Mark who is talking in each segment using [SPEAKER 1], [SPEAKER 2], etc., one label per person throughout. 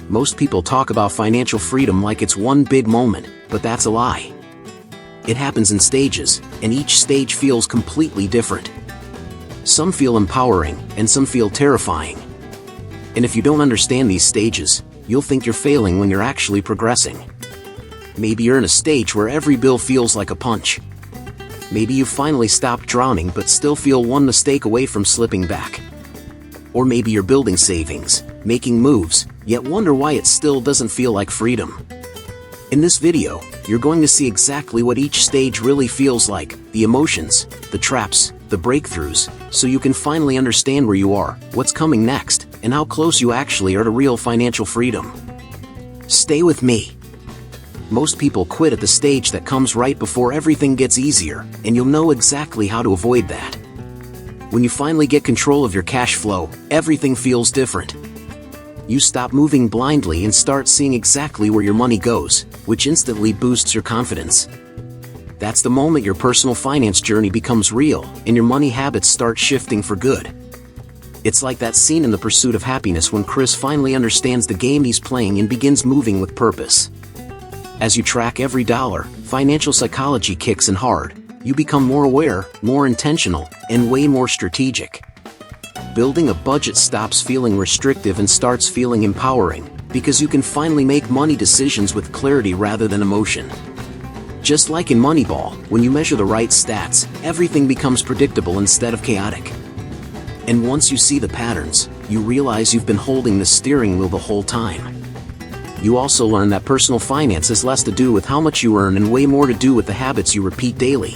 [SPEAKER 1] Most people talk about financial freedom like it's one big moment, but that's a lie. It happens in stages, and each stage feels completely different. Some feel empowering, and some feel terrifying. And if you don't understand these stages, you'll think you're failing when you're actually progressing. Maybe you're in a stage where every bill feels like a punch. Maybe you finally stopped drowning but still feel one mistake away from slipping back. Or maybe you're building savings, making moves, yet wonder why it still doesn't feel like freedom. In this video, you're going to see exactly what each stage really feels like, the emotions, the traps, the breakthroughs, so you can finally understand where you are, what's coming next, and how close you actually are to real financial freedom. Stay with me. Most people quit at the stage that comes right before everything gets easier, and you'll know exactly how to avoid that. When you finally get control of your cash flow, everything feels different. You stop moving blindly and start seeing exactly where your money goes, which instantly boosts your confidence. That's the moment your personal finance journey becomes real, and your money habits start shifting for good. It's like that scene in The Pursuit of Happiness when Chris finally understands the game he's playing and begins moving with purpose. As you track every dollar, financial psychology kicks in hard. You become more aware, more intentional, and way more strategic. Building a budget stops feeling restrictive and starts feeling empowering, because you can finally make money decisions with clarity rather than emotion. Just like in Moneyball, when you measure the right stats, everything becomes predictable instead of chaotic. And once you see the patterns, you realize you've been holding the steering wheel the whole time. You also learn that personal finance has less to do with how much you earn and way more to do with the habits you repeat daily.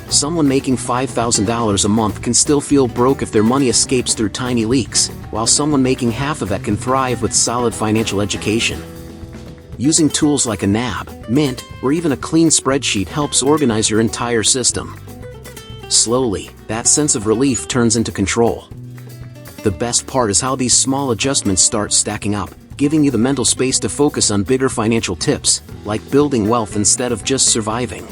[SPEAKER 1] Someone making $5,000 a month can still feel broke if their money escapes through tiny leaks, while someone making half of that can thrive with solid financial education. Using tools like a NAB, Mint, or even a clean spreadsheet helps organize your entire system. Slowly, that sense of relief turns into control. The best part is how these small adjustments start stacking up, giving you the mental space to focus on bigger financial tips, like building wealth instead of just surviving.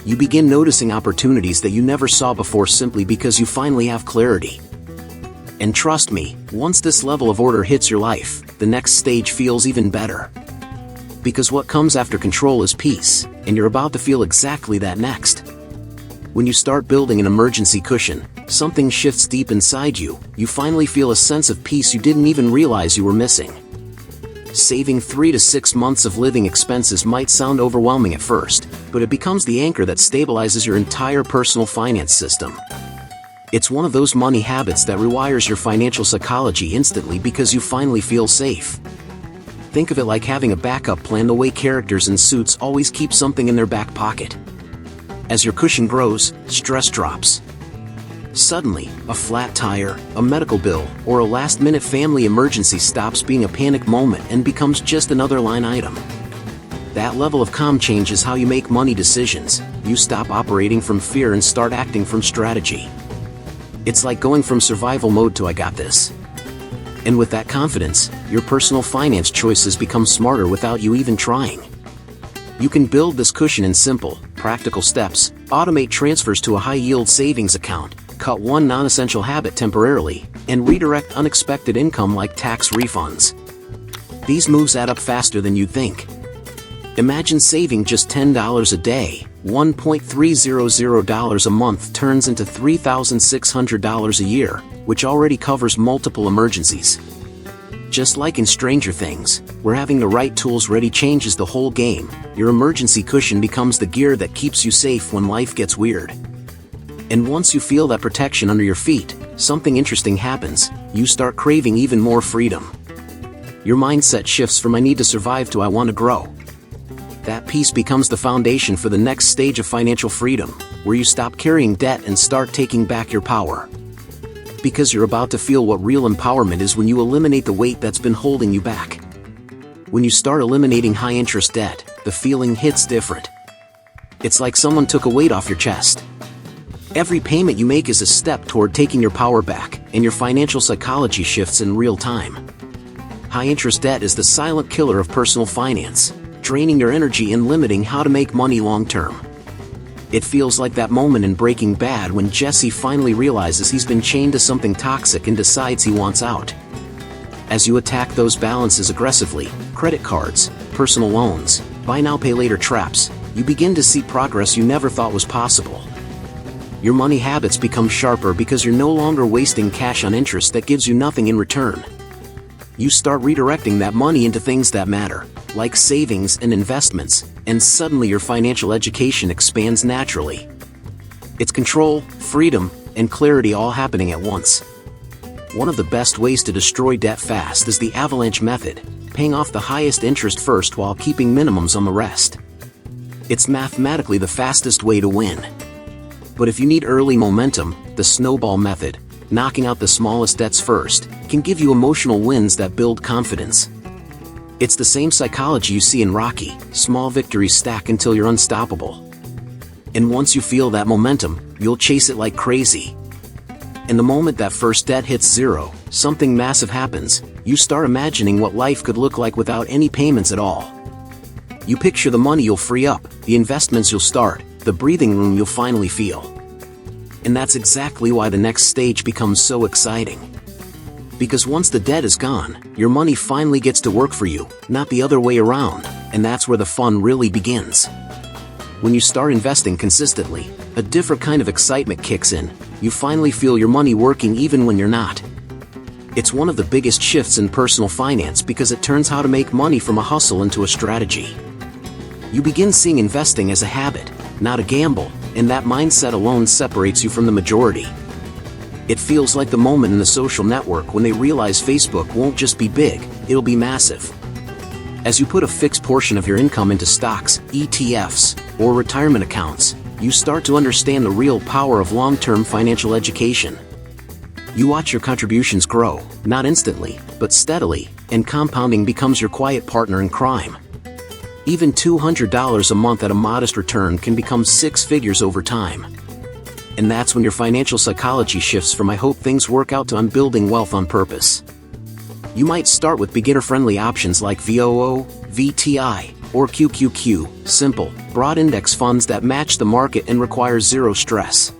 [SPEAKER 1] You begin noticing opportunities that you never saw before simply because you finally have clarity. And trust me, once this level of order hits your life, the next stage feels even better. Because what comes after control is peace, and you're about to feel exactly that next. When you start building an emergency cushion, something shifts deep inside you. You finally feel a sense of peace you didn't even realize you were missing. Saving 3 to 6 months of living expenses might sound overwhelming at first, but it becomes the anchor that stabilizes your entire personal finance system. It's one of those money habits that rewires your financial psychology instantly because you finally feel safe. Think of it like having a backup plan the way characters in Suits always keep something in their back pocket. As your cushion grows, stress drops. Suddenly, a flat tire, a medical bill, or a last-minute family emergency stops being a panic moment and becomes just another line item. That level of calm changes how you make money decisions. You stop operating from fear and start acting from strategy. It's like going from survival mode to "I got this." And with that confidence, your personal finance choices become smarter without you even trying. You can build this cushion in simple, practical steps, automate transfers to a high-yield savings account, cut one non-essential habit temporarily, and redirect unexpected income like tax refunds. These moves add up faster than you'd think. Imagine saving just $10 a day. $1.300 a month turns into $3,600 a year, which already covers multiple emergencies. Just like in Stranger Things, where having the right tools ready changes the whole game, your emergency cushion becomes the gear that keeps you safe when life gets weird. And once you feel that protection under your feet, something interesting happens. You start craving even more freedom. Your mindset shifts from "I need to survive" to "I want to grow." That peace becomes the foundation for the next stage of financial freedom, where you stop carrying debt and start taking back your power. Because you're about to feel what real empowerment is when you eliminate the weight that's been holding you back. When you start eliminating high-interest debt, the feeling hits different. It's like someone took a weight off your chest. Every payment you make is a step toward taking your power back, and your financial psychology shifts in real time. High-interest debt is the silent killer of personal finance, draining your energy and limiting how to make money long-term. It feels like that moment in Breaking Bad when Jesse finally realizes he's been chained to something toxic and decides he wants out. As you attack those balances aggressively, credit cards, personal loans, buy now pay later traps, you begin to see progress you never thought was possible. Your money habits become sharper because you're no longer wasting cash on interest that gives you nothing in return. You start redirecting that money into things that matter, like savings and investments, and suddenly your financial education expands naturally. It's control, freedom, and clarity all happening at once. One of the best ways to destroy debt fast is the avalanche method, paying off the highest interest first while keeping minimums on the rest. It's mathematically the fastest way to win. But if you need early momentum, the snowball method, knocking out the smallest debts first, can give you emotional wins that build confidence. It's the same psychology you see in Rocky, small victories stack until you're unstoppable. And once you feel that momentum, you'll chase it like crazy. And the moment that first debt hits zero, something massive happens. You start imagining what life could look like without any payments at all. You picture the money you'll free up, the investments you'll start, the breathing room you'll finally feel. And that's exactly why the next stage becomes so exciting. Because once the debt is gone, your money finally gets to work for you, not the other way around, and that's where the fun really begins. When you start investing consistently, a different kind of excitement kicks in. You finally feel your money working even when you're not. It's one of the biggest shifts in personal finance because it turns how to make money from a hustle into a strategy. You begin seeing investing as a habit, not a gamble, and that mindset alone separates you from the majority. It feels like the moment in the social network when they realize Facebook won't just be big, it'll be massive. As you put a fixed portion of your income into stocks, ETFs, or retirement accounts, you start to understand the real power of long-term financial education. You watch your contributions grow, not instantly, but steadily, and compounding becomes your quiet partner in crime. Even $200 a month at a modest return can become six figures over time. And that's when your financial psychology shifts from "I hope things work out" to "I'm building wealth on purpose." You might start with beginner-friendly options like VOO, VTI, or QQQ, simple, broad index funds that match the market and require zero stress.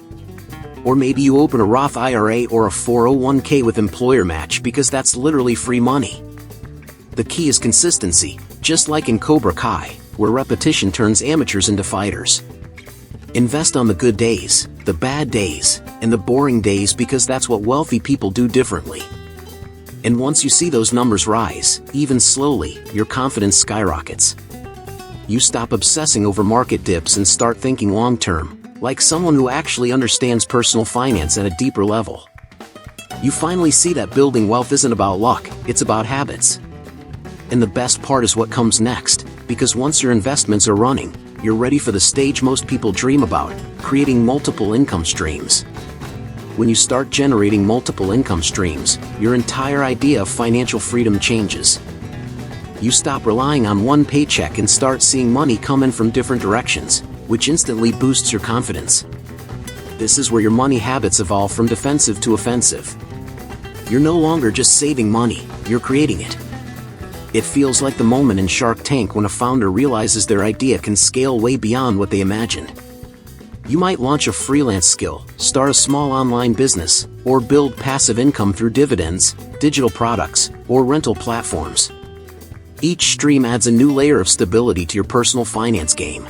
[SPEAKER 1] Or maybe you open a Roth IRA or a 401k with employer match because that's literally free money. The key is consistency, just like in Cobra Kai, where repetition turns amateurs into fighters. Invest on the good days, the bad days, and the boring days because that's what wealthy people do differently. And once you see those numbers rise, even slowly, your confidence skyrockets. You stop obsessing over market dips and start thinking long-term, like someone who actually understands personal finance at a deeper level. You finally see that building wealth isn't about luck, it's about habits. And the best part is what comes next, because once your investments are running, you're ready for the stage most people dream about, creating multiple income streams. When you start generating multiple income streams, your entire idea of financial freedom changes. You stop relying on one paycheck and start seeing money come in from different directions, which instantly boosts your confidence. This is where your money habits evolve from defensive to offensive. You're no longer just saving money, you're creating it. It feels like the moment in Shark Tank when a founder realizes their idea can scale way beyond what they imagined. You might launch a freelance skill, start a small online business, or build passive income through dividends, digital products, or rental platforms. Each stream adds a new layer of stability to your personal finance game.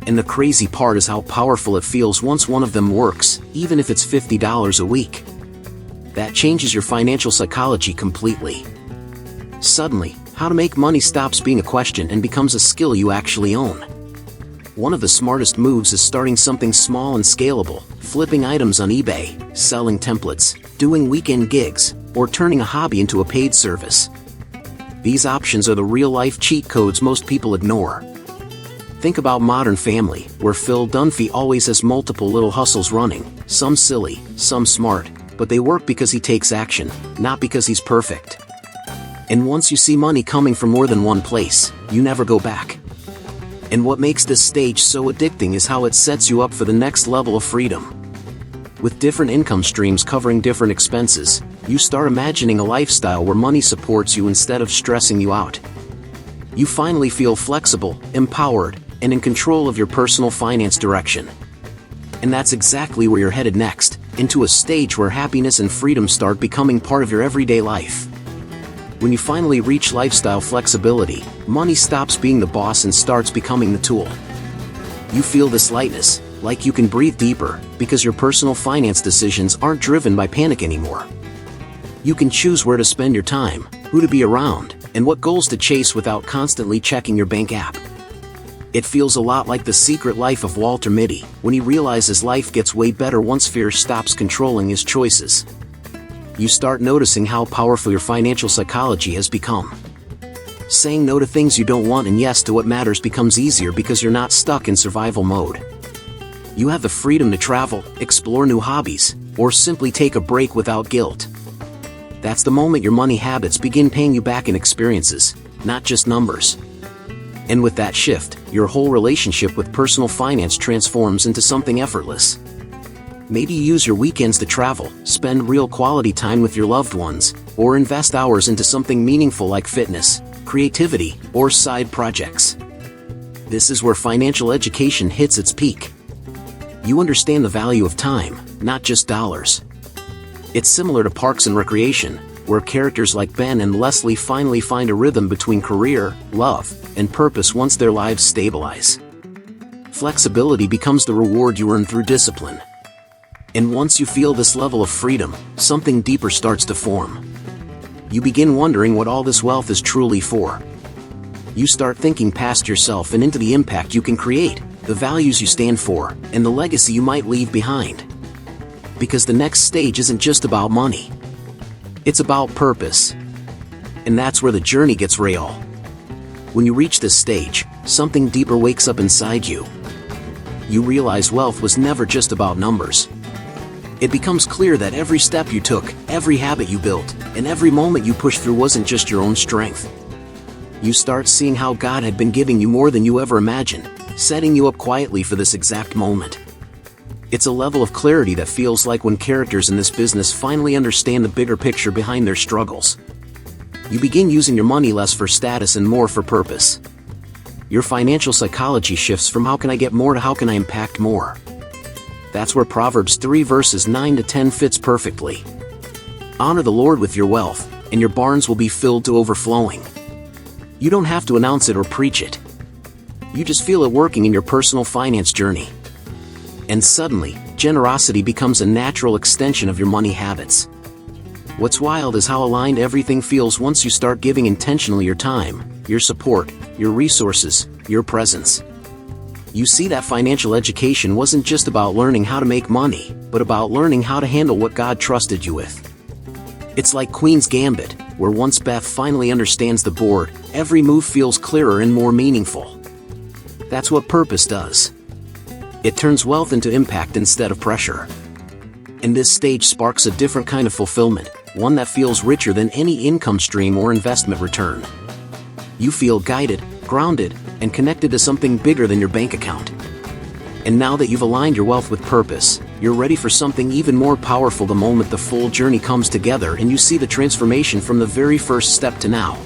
[SPEAKER 1] And the crazy part is how powerful it feels once one of them works, even if it's $50 a week. That changes your financial psychology completely. Suddenly, how to make money stops being a question and becomes a skill you actually own. One of the smartest moves is starting something small and scalable, flipping items on eBay, selling templates, doing weekend gigs, or turning a hobby into a paid service. These options are the real-life cheat codes most people ignore. Think about Modern Family, where Phil Dunphy always has multiple little hustles running, some silly, some smart, but they work because he takes action, not because he's perfect. And once you see money coming from more than one place, you never go back. And what makes this stage so addicting is how it sets you up for the next level of freedom. With different income streams covering different expenses, you start imagining a lifestyle where money supports you instead of stressing you out. You finally feel flexible, empowered, and in control of your personal finance direction. And that's exactly where you're headed next, into a stage where happiness and freedom start becoming part of your everyday life. When you finally reach lifestyle flexibility, money stops being the boss and starts becoming the tool. You feel this lightness, like you can breathe deeper, because your personal finance decisions aren't driven by panic anymore. You can choose where to spend your time, who to be around, and what goals to chase without constantly checking your bank app. It feels a lot like The Secret Life of Walter Mitty, when he realizes life gets way better once fear stops controlling his choices. You start noticing how powerful your financial psychology has become. Saying no to things you don't want and yes to what matters becomes easier because you're not stuck in survival mode. You have the freedom to travel, explore new hobbies, or simply take a break without guilt. That's the moment your money habits begin paying you back in experiences, not just numbers. And with that shift, your whole relationship with personal finance transforms into something effortless. Maybe you use your weekends to travel, spend real quality time with your loved ones, or invest hours into something meaningful like fitness, creativity, or side projects. This is where financial education hits its peak. You understand the value of time, not just dollars. It's similar to Parks and Recreation, where characters like Ben and Leslie finally find a rhythm between career, love, and purpose once their lives stabilize. Flexibility becomes the reward you earn through discipline. And once you feel this level of freedom, something deeper starts to form. You begin wondering what all this wealth is truly for. You start thinking past yourself and into the impact you can create, the values you stand for, and the legacy you might leave behind. Because the next stage isn't just about money. It's about purpose. And that's where the journey gets real. When you reach this stage, something deeper wakes up inside you. You realize wealth was never just about numbers. It becomes clear that every step you took, every habit you built, and every moment you pushed through wasn't just your own strength. You start seeing how God had been giving you more than you ever imagined, setting you up quietly for this exact moment. It's a level of clarity that feels like when characters in this business finally understand the bigger picture behind their struggles. You begin using your money less for status and more for purpose. Your financial psychology shifts from how can I get more to how can I impact more. That's where Proverbs 3 verses 9 to 10 fits perfectly. Honor the Lord with your wealth, and your barns will be filled to overflowing. You don't have to announce it or preach it. You just feel it working in your personal finance journey. And suddenly, generosity becomes a natural extension of your money habits. What's wild is how aligned everything feels once you start giving intentionally your time, your support, your resources, your presence. You see that financial education wasn't just about learning how to make money, but about learning how to handle what God trusted you with. It's like Queen's Gambit, where once Beth finally understands the board, every move feels clearer and more meaningful. That's what purpose does. It turns wealth into impact instead of pressure. And this stage sparks a different kind of fulfillment, one that feels richer than any income stream or investment return. You feel guided, grounded, and connected to something bigger than your bank account. And now that you've aligned your wealth with purpose, you're ready for something even more powerful the moment the full journey comes together and you see the transformation from the very first step to now.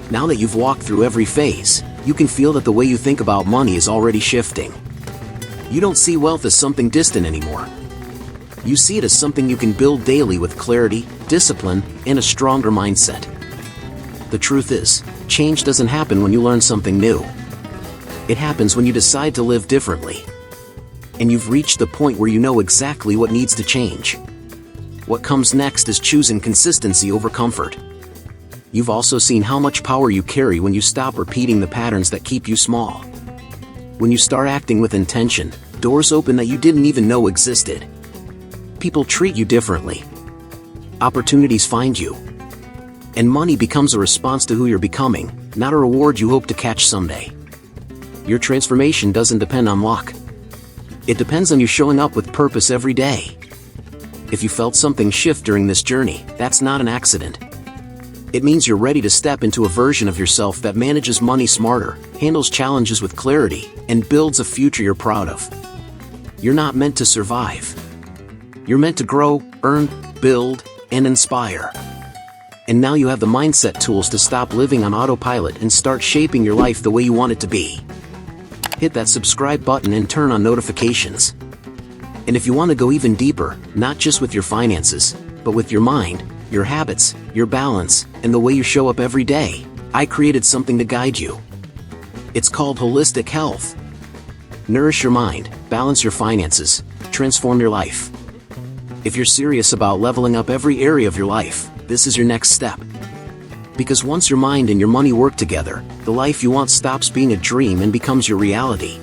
[SPEAKER 1] Now that you've walked through every phase, you can feel that the way you think about money is already shifting. You don't see wealth as something distant anymore. You see it as something you can build daily with clarity, discipline, and a stronger mindset. The truth is, change doesn't happen when you learn something new. It happens when you decide to live differently. And you've reached the point where you know exactly what needs to change. What comes next is choosing consistency over comfort. You've also seen how much power you carry when you stop repeating the patterns that keep you small. When you start acting with intention, doors open that you didn't even know existed. People treat you differently. Opportunities find you. And money becomes a response to who you're becoming, not a reward you hope to catch someday. Your transformation doesn't depend on luck. It depends on you showing up with purpose every day. If you felt something shift during this journey, that's not an accident. It means you're ready to step into a version of yourself that manages money smarter, handles challenges with clarity, and builds a future you're proud of. You're not meant to survive. You're meant to grow, earn, build, and inspire. And now you have the mindset tools to stop living on autopilot and start shaping your life the way you want it to be. Hit that subscribe button and turn on notifications. And if you want to go even deeper, not just with your finances, but with your mind, your habits, your balance, and the way you show up every day. I created something to guide you. It's called Holistic Health. Nourish your mind, balance your finances, transform your life. If you're serious about leveling up every area of your life, this is your next step. Because once your mind and your money work together, the life you want stops being a dream and becomes your reality.